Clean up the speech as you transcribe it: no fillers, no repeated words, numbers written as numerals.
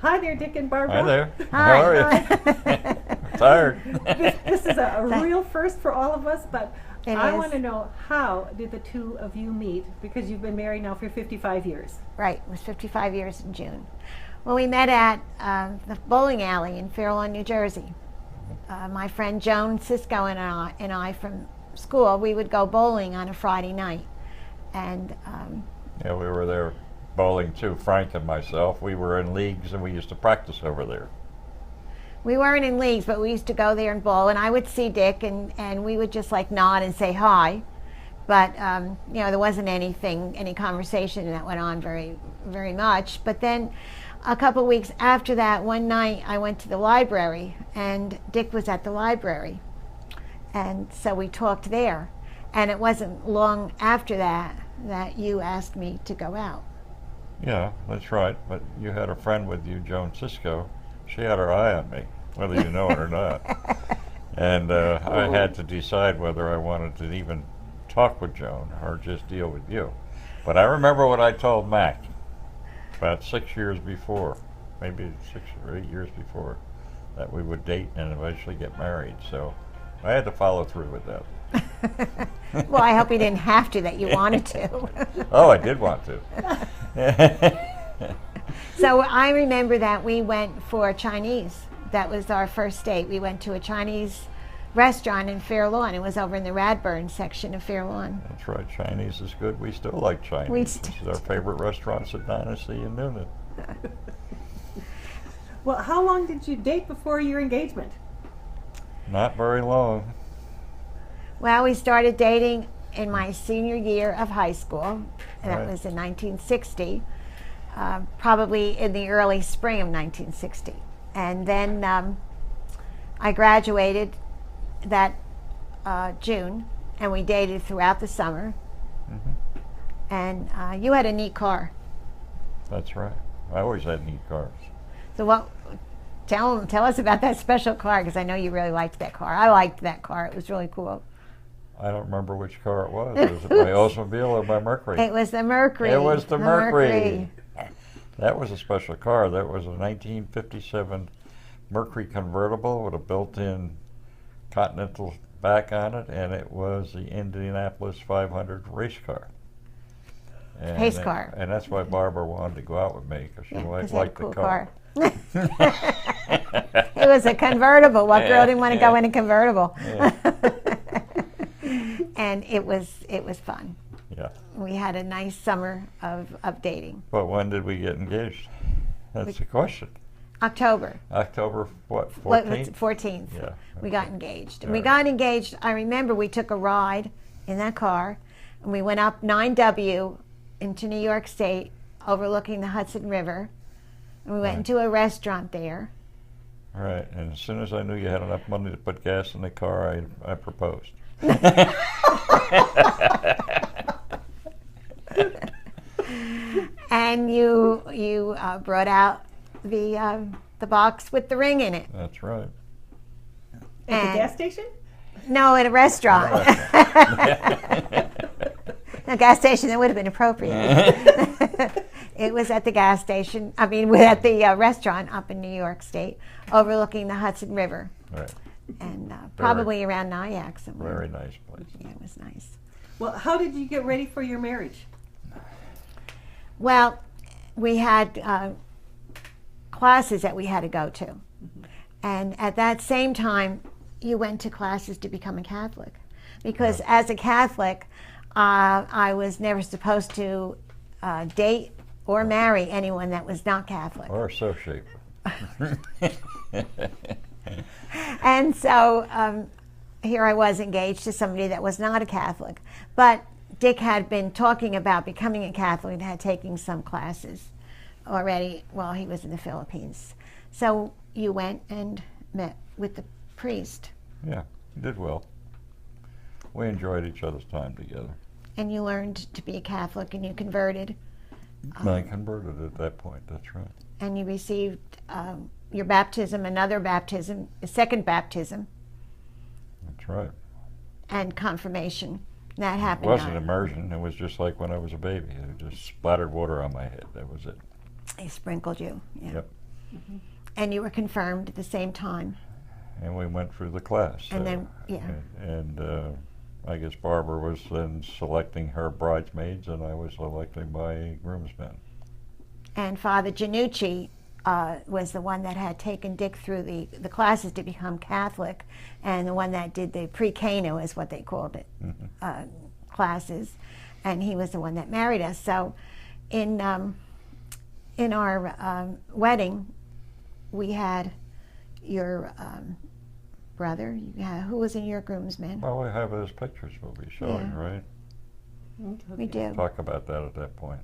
Hi there, Dick and Barbara. Hi there. Hi. How are you? Tired. This is a real first for all of us, but It I is. want to know, how did the two of you meet? Because you've been married now for 55 years. Right, it was 55 years in June. Well, we met at the bowling alley in Fair Lawn, New Jersey. My friend Joan Cisco and I from school, we would go bowling on a Friday night. And Yeah, we were there bowling too, Frank and myself. We were in leagues and we used to practice over there. we weren't in leagues, but we used to go there and bowl. And I would see Dick, and we would just like nod and say hi. But you know, there wasn't any conversation that went on very much. But then a couple weeks after that, one night I went to the library, and Dick was at the library, and so we talked there. And it wasn't long after that you asked me to go out. Yeah, that's right. But you had a friend with you, Joan Cisco. She had her eye on me, whether you know it or not. And I had to decide whether I wanted to even talk with Joan or just deal with you. But I remember what I told Mac about 6 years before, maybe 6 or 8 years before, that we would date and eventually get married. So I had to follow through with that. Well, I hope you didn't have to, that you wanted to. Oh, I did want to. So I remember that we went for Chinese. That was our first date. We went to a Chinese restaurant in Fair Lawn. It was over in the Radburn section of Fair Lawn. That's right. Chinese is good. We still like Chinese. We This is our favorite restaurants at Dynasty and Noonan. Well, how long did you date before your engagement? Not very long. Well, we started dating in my senior year of high school. And that Right. was in 1960, probably in the early spring of 1960. And then I graduated that June, and we dated throughout the summer. Hmm. And you had a neat car. That's right. I always had neat cars. So what? Tell us about that special car, because I know you really liked that car. I liked that car. It was really cool. I don't remember which car it was. Was it my Oldsmobile or my Mercury? It was the Mercury. It was the Mercury. That was a special car. That was a 1957 Mercury convertible with a built-in Continental back on it, and it was the Indianapolis 500 race car. And Pace car. And that's why Barbara wanted to go out with me, because she Yeah, 'cause it had a liked cool the car. It was a convertible. What girl didn't want to go Yeah. in a convertible? Yeah. And it was fun. Yeah. We had a nice summer of dating. But when did we get engaged? That's the question. October. October what? What, 14th? 14th. Yeah. We got engaged. And All we right. got engaged. I remember we took a ride in that car, and we went up 9W into New York State, overlooking the Hudson River. And we went Right. into a restaurant there. Right. And as soon as I knew you had enough money to put gas in the car, I proposed. And you brought out the box with the ring in it. That's right. At the And- gas station? No, at a restaurant. A gas station, that would have been appropriate. It was at the gas station, at the restaurant up in New York State, overlooking the Hudson River, Right. and probably around Nyack somewhere. Very nice place. Yeah, it was nice. Well, how did you get ready for your marriage? Well, we had classes that we had to go to. And at that same time, you went to classes to become a Catholic. Because as a Catholic, I was never supposed to date or marry anyone that was not Catholic. Or associate. And so here I was engaged to somebody that was not a Catholic. But Dick had been talking about becoming a Catholic and had taken some classes already while he was in the Philippines. So you went and met with the priest. Yeah, you did well. We enjoyed each other's time together. And you learned to be a Catholic, and you converted. I converted at that point, that's right. And you received your baptism, another baptism, a second baptism, That's right. and confirmation. That It happened. wasn't immersion. It was just like when I was a baby. It just splattered water on my head. That was it. They sprinkled you. Yeah. Yep. And you were confirmed at the same time. And we went through the class. And then, yeah. And I guess Barbara was then selecting her bridesmaids, and I was selecting my groomsmen. And Father Janucci was the one that had taken Dick through the classes to become Catholic, and the one that did the pre-Cano is what they called it, classes, and he was the one that married us. So in our wedding, we had your brother. Who was in your groomsmen? Well, we have those pictures we'll be showing, Yeah. right? We do. Talk about that at that point.